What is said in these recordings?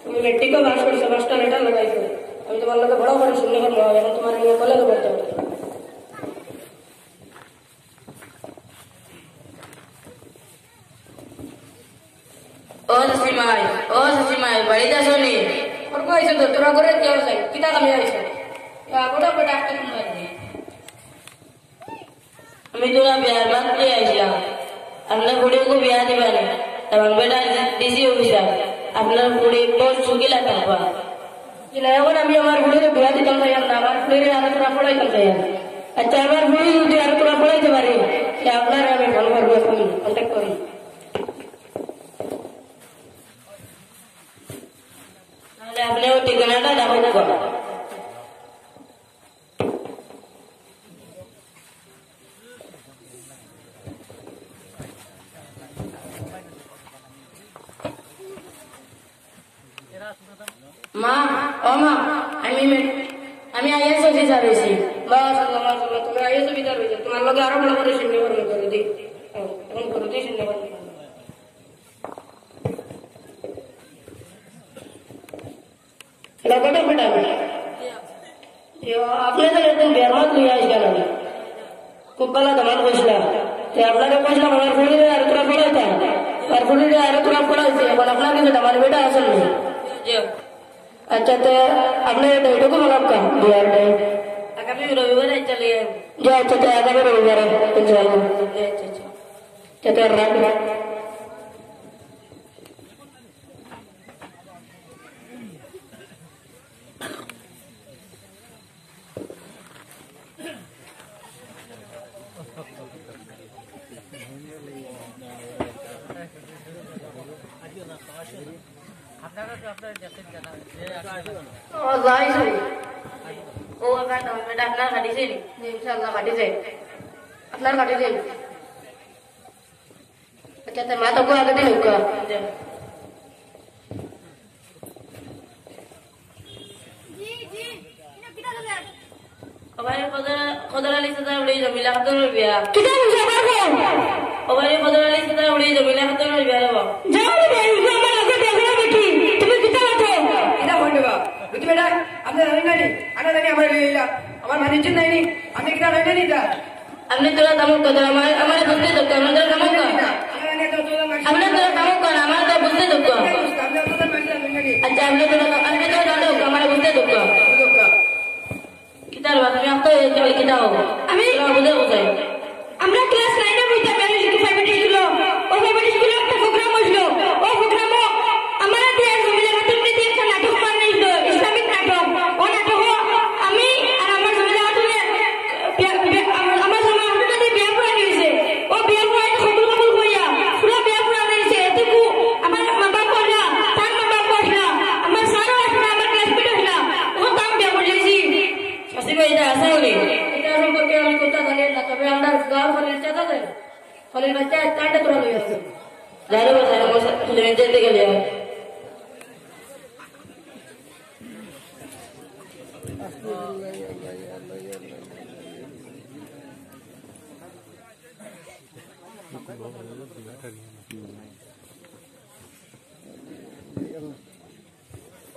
তুমি মেট্রিকও পাস করছো, 5টা লেটার লাগাইছো, আমি তোমার লোকে বড় করে শূন্য করবো, এখন তোমার নিয়ে কলেজে পড়তে হবে। ও শাশুমাই বাড়িতে আসো নি? ওর কইছো তো তোরা করে কি হইছে, কিটা কামে আইছো? বড় বড় ডাক্তার কোন আছে? আমি তোরা বিয়ার বাদ দিয়ে আইছিলাম, আপনার বুড়িকে বিয়া দিবেন এবং বেটা ডিসি অফিসার, আপনার বুড়ি বহুত সুখিলা থাকবা। এখন আমি আমার বুড়ির বিয়া দিতাম না, আমার বুড়ির আরো তোরা পড়াইতাম চাই। আচ্ছা আমার বুড়ি যদি আরো তোরা পড়াইতে পারি, আপনার আমি ফোন করবো, কন্ট্যাক্ট করি। তাহলে আপনিও ঠিকানাটা ডাবল করেন। মা, ও মা, আমি আইএস অফিসার হয়েছি। বাস তুমি আইএস অফিসার হয়েছো, তোমার লোকে আরো বড় করে শূন্য করবে করে দিই, এখন করে দিই শূন্য করবে। এটা কত বেটা আপনাদের একদম বেরমাত লইয়া আসবেন, আমি খুব ভালো তোমার কইছিলাম, আপনাকে কইছিলাম আমার ফুলিরে আর তোরা পড়াইতাম, আর ফুলিরে আর তোরা পড়াইছে, এখন আপনার কিন্তু আমার বেটা আসেন না। अच्छा तो आपने डेट को मतलब कहा बिहार में আগামী রবিবারে চলিয়ে जो अच्छा तो आगे में रविवार है इंशाल्लाह। अच्छा तो रात ও বেটা আপনার কাটিছে নি? इंशाल्लाह काटी जाए अपना काटी जाए। अच्छा तो माता को आगे दिन होगा খদর আলী সাদা উড়ে জমিলা খাতুন বিয়া। कितना मुझे बाबू খদর আলী সাদা উড়ে জমিলা খাতুন বিয়া দেব। जाओ रे इधर मैं आगे देखना बेटी तुम्हें कितना बात है এটা বলবে বা বুঝতে বেটা আপনার জানি না নি আনা জানি আমার লইলা আমার মানিজ্য নাই নি আপনি কিটা নাই নি দা আপনি তোরা তামুক কথা আমার বুঝতে দক্ষ আমরা তোরা তামুক কর আমরা তো তো মানি আপনি তোরা তামুক কর আমার তো বুঝতে দক্ষ। আমরা তো মানি না নি আচ্ছা আপনি তোরা দাঁড়ো আমার বুঝতে দক্ষ। কিতার বাদ আমি আপনার কিতা হবো আমি বুঝে বোঝাই। আমরা ক্লাস 9 এ বইতে বের হইছি প্রাইভেট স্কুল, ও প্রাইভেট স্কুলে একটা প্রোগ্রাম হইছিল, ও প্রোগ্রামে আমার দিয়ে জমিলা খাতুন দিয়ে একটা নাটক বানাইছিল, ইসলামিক নাটক। ও নাটক আমি আর আমার জমিলা খাতুনে আমার জমিলা খাতুনে দিয়ে বিয়া করা হইছে, ও বিয়া করা কবুল কবুল কইয়া পুরো বিয়া করা হইছে। এতটুকু আমার মা বাবা কইলা, তার মা বাবা কইলা, আমার সারা আসলে আমার ক্লাসমেট হইলা, ও দাম বিয়া করেছি। আসিফ এটা আছে উনি এটা সম্পর্কে আমি কথা জানি না, তবে আমরা গাঁও ফলের চাচা দেয় ফলের বাচ্চা চারটে তোরা লই আছে। যারে বোঝাই আমার ফিল্মের যেতে গেলে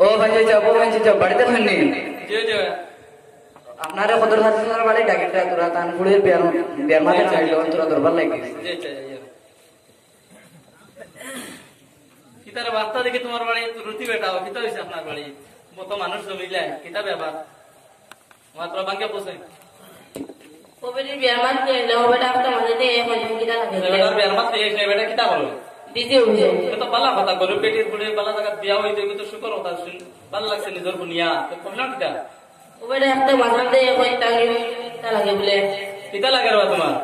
ও ভাই যাবো বাড়িতে শুননি আপনারা কদর হাসিনার বাড়ি ডাকিটা তোরা তান ফুড়ে বিয়ার মাঝে চাইল তোরা দরবার লাগে কিতার বার্তা দেখে তোমার বাড়ি রুটি বেটাও কিতা হয়েছে আপনার বাড়ি মতো মানুষ জমিলায় কিতা ব্যাপার মাত্র বাঙ্কে পোষে কবির বিয়ার মাত ও বেটা আপনার মাঝে কিতা লাগে বেটার বিয়ার মাত বেটা কিতা বলো দিদি হইছে তো পালা কথা গরিব বেটির ফুড়ে পালা জায়গা বিয়া হইতে তো শুকর কথা শুন ভালো লাগছে নিজের বুনিয়া তো প্রবলেম কিতা ও বেটা একটা মাঝে কিতা লাগে বলে কিতা লাগে রে তোমার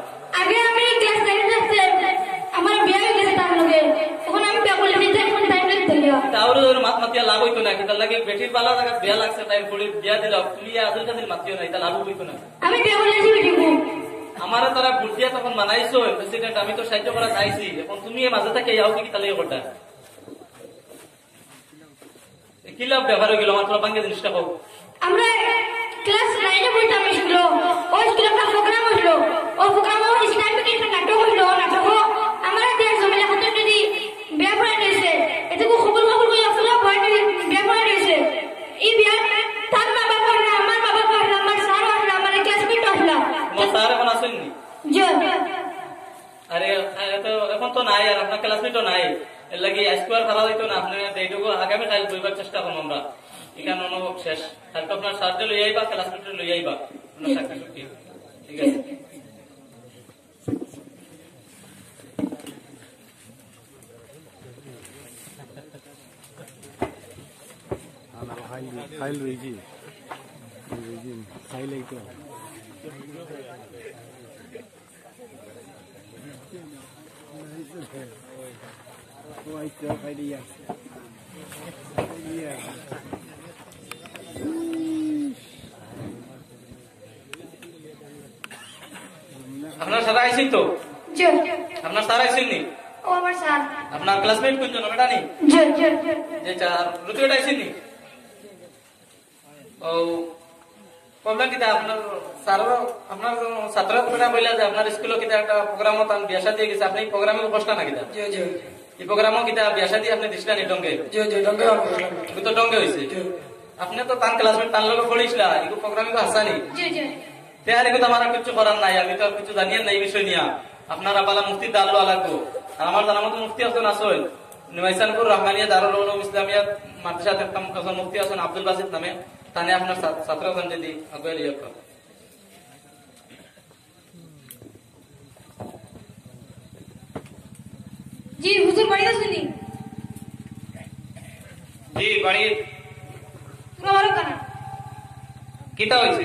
আগে আমি ক্লাস 9 এ যাচ্ছি, আমার বিয়ে হয়ে গেছে তার লগে, তখন আমি বিয়ে করলে দিতে কোন টাইম লাগতে গিয়া তাহলে ওর মাত মাতিয়া লাভ হইতো না কিতা লাগে বেটির পালা জায়গা বিয়া লাগছে তাই ফুড়ে বিয়া দিলা তুমি আদল কাদিল মাতিও না এটা লাভ হইতো না। আমি বিয়ে করলে বেটিকু আমার তারা বুঝিয়া তখন মানাইছো প্রেসিডেন্ট আমি তো সাহায্য করা চাইছি এখন তুমি মাঝে থেকে যাও কি তাহলে করটা কি লাভ ব্যবহার হয়ে গেল আমার তোমার বাঙ্গে জিনিসটা হোক। আমরা ক্লাস 9 এ পড়তাম স্কুল, ও স্কুলে একটা প্রোগ্রাম হলো, ও প্রোগ্রামে ইসলামিক একটা নাটক হলো, নাটক আমার দিয়ে জমিলা খাতুন যদি বিয়ে করে নিয়েছে, এটুকু কবুল কবুল করে পুরো বয়স বিয়ে এইটুকু আগামীকাল বইবার চেষ্টা করবো আমরা এখানে শেষ কালকে আপনার সার্জে লই আইবা ক্লাসমেটে লই আইবা চাকরি চুক্তি ঠিক আছে ফাইল রয়েছি ফাইল এইটা আপনার সারা আইসেন তো জি আপনার স্যার আইসেন নি ও আমার স্যার আপনার ক্লাসমেট কোনজন বেটা নি জি জি যে চার রুটি বেটা আইসেন নি ও প্রবলেম কিটা আপনার স্যার আপনার ছাত্র বেটা বইলা যে আপনার স্কুলে কিটা একটা প্রোগ্রাম তান বিয়াশা দিয়ে গেছে আপনি প্রোগ্রামে বসটা না কিটা জি জি এই প্রোগ্রামও কিটা বিয়াশা দিয়ে আপনি দিছিলেন এই ডঙ্গে জি জি ডঙ্গে তো ডঙ্গে হইছে আপনি তো তান ক্লাসমেট তান লোক পড়িসলা এই প্রোগ্রামে তো হাসানি জি জি তেয়ারে কিন্তু আমার কিছু করার নাই আমি তো কিছু জানিয়ে নাই বিষয় নিয়ে আপনারা বালা মুফতি দাল্লো লাগবো আর আমার জানার মতো মুফতি আছেন আসল নিমাইসানপুর রহমানিয়া দারুল উলুম ইসলামিয়া মাদ্রাসা তেমন কাছে মুফতি আছেন আব্দুল বাসিত নামে তানে আপনার ছাত্রগণ যদি আগুয়ে লিয়ে কর জি হুজুর বাড়ি আসেনি জি বাড়ি তোরা ভালো কানা কিটা হইছে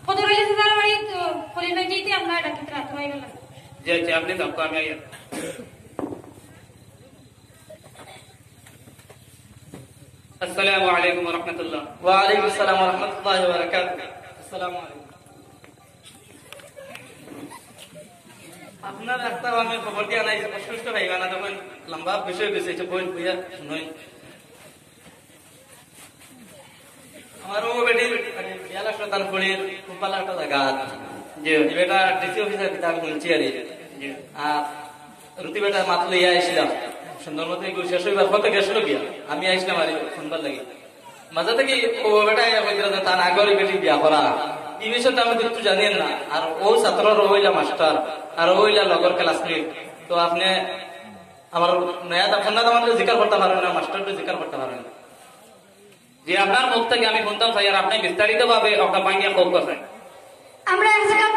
কত রয়েছে তার বাড়ি কলি না যেতে আমরা ডাকি তোরা গেল জি জি আপনি তো আমি আইয়া আসসালামু আলাইকুম ওয়া রাহমাতুল্লাহ ওয়া আলাইকুম আসসালাম ওয়া রাহমাতুল্লাহি ওয়া বারাকাতুহু আসসালামু আলাইকুম আপনার একটা আমি খবর দিয়া নাই স্পষ্ট ভাইবা না তখন লম্বা বিষয় গেছে বই বুঝা নয় আমার ও বেটি বিয়ালা শতান পড়ির কুপালা একটা জায়গা যে বেটা ডিসি অফিসার কিতাব শুনছি আর রুটি বেটা মাত্র ইয়া আসলাম সুন্দর মতো এগুলো শেষ হইবার কত গেছিল গিয়া আমি আসলাম আর শুনবার লাগি মাঝে থেকে ও বেটা তার আগের বেটি বিয়া করা এই বিষয়টা আমি কিছু জানি না আর ও ছাত্র হইলা মাস্টার আর ওইলা লগর ক্লাসমেট তো আপনি আমার নয়া আপনার আমাদের জিকার করতে পারবেন না মাস্টারকে জিকার করতে পারবেন না যে আপনার মুখ থেকে আমি শুনতাম স্যার আপনি বিস্তারিত ভাবে একটা বাঙ্গিয়া কোপ করছেন আমরা এক জায়গা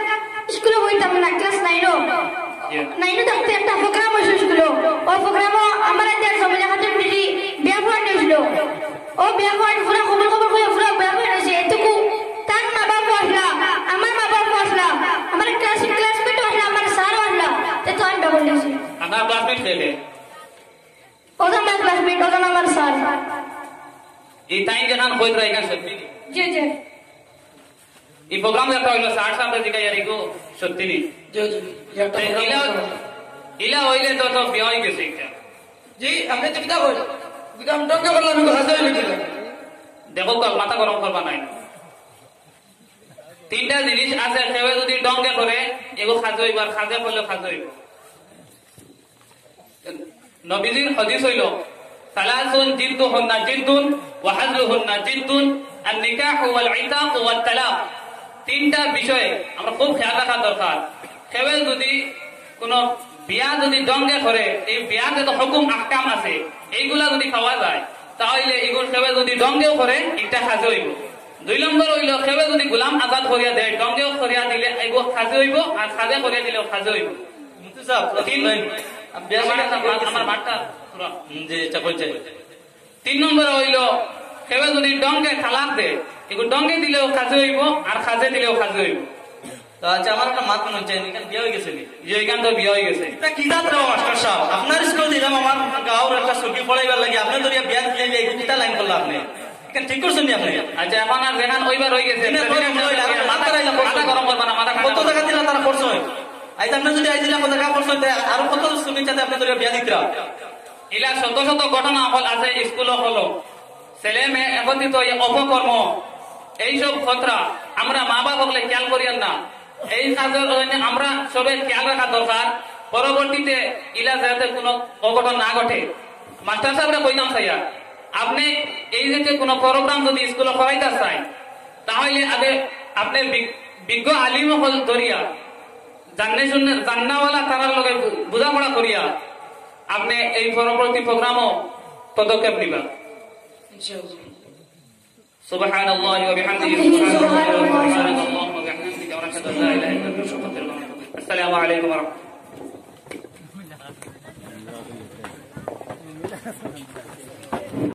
স্কুলে হইতাম না ক্লাস 9 থাকতে একটা প্রোগ্রাম হয়েছিল স্কুলে ওই প্রোগ্রামও আমার একটা জমিলা হাতে মিলি বিয়া পড়ানো হয়েছিল ও বিয়া পড়ানো পুরো খবর হয়ে পুরো বিয়া পড়ানো এটুকু তার মা বাবা আসলা আমার মা বাবা আসলা আমার ক্লাসমেট আসলা আমার স্যার আসলা তো আমি ডাবল দিয়েছি আপনার ক্লাসমেট কে ওজন আমার ক্লাসমেট ওজন আমার স্যার এই টাইম যখন কইত রাই গান সত্যি জি জি এই প্রোগ্রাম যেটা হইলো 60 সালে দিকে ইয়ারিগো সত্যি নি জি জি ইলা হইলে তো তো বিয়া হই গেছে এটা জি আপনি তো কিতা কই বিকাম ডঙ্গে বললাম আমি হাজার লিখিলাম দেখো তো মাথা গরম করবা নাই তিনটা জিনিস আছে কেউ যদি ডঙ্গে করে এগো খাজো হইবার খাজে করলে খাজো হইব নবীজির হাদিস হইল সালাসুন জিদ্দুহুন্না জিদ্দুন ওয়া হাজলুহুন্না জিদ্দুন আন-নিকাহ ওয়াল ইতাক ওয়াত তালাক তিনটা বিষয়ে আমরা খুব খেয়াল রাখা দরকার কেউ যদি কোন বিয়া যদি ডঙ্গে করে এই বিয়াতে তো হুকুম আহকাম আছে এইগুলা যদি খাওয়া যায় তাহলে এগুলো কেউ যদি ডঙ্গেও করে এটা খাজো হইব 2 নম্বর হইল কেউ যদি গোলাম আজাদ করিয়া দেয় ডঙ্গেও করিয়া দিলে এগো খাজো হইব আর খাজে করিয়া দিলেও খাজো হইব আমার মাঠটা যে চাপলছে 3 নম্বর হইল কেউ যদি ডঙ্গে তালাক দেয় এগুলো ডঙ্গে দিলেও খাজে হইব আর খাজে দিলেও খাজে হইব তো আচ্ছা আমার একটা মাত মনে হচ্ছে এখানে বিয়ে হয়ে গেছে যে এখান তো বিয়ে হয়ে গেছে এটা কি জাত রে মাস্টার সাহেব আপনার স্কুল দিলাম আমার গাঁওর একটা ছবি পড়াইবার লাগে আপনি যদি বিয়া দিলে কিটা লাইন করলা আপনি এখানে ঠিক করছেন নি আপনি আচ্ছা এখন আর যেখান ওইবার হয়ে গেছে মাথা গরম করবা না মাথা কত টাকা দিলা তারা করছো আজ আপনি যদি আজ দিলা কত টাকা করছো আরো কত ছবি চাতে আপনি যদি বিয়া দিতরা ইলা শত শত ঘটনা হল আছে স্কুল হলো ছেলে মেয়ে একত্রিত অপকর্ম এইসব কথা আমরা মা বাবা হলে খেয়াল করিয়েন না এই কাজের আমরা সবাই খেয়াল রাখা দরকার পরবর্তীতে ইলা যাতে কোনো অঘটন না ঘটে মাস্টার সাহেবরা কইতাম সাইয়া আপনি এই যে কোনো প্রোগ্রাম যদি স্কুলে করাইতে চাই তাহলে আগে আপনি বিজ্ঞ আলিম হল ধরিয়া জান্নাওয়ালা তারার লগে বোঝাপড়া করিয়া আপনি এই পরবর্তী প্রোগ্রামও পদক্ষেপ নিবা سبحان الله وبحمده سبحان الله وبحمده ونشهد ان لا اله الا انت نستغفرك ونتوب اليك السلام عليكم ورحمه الله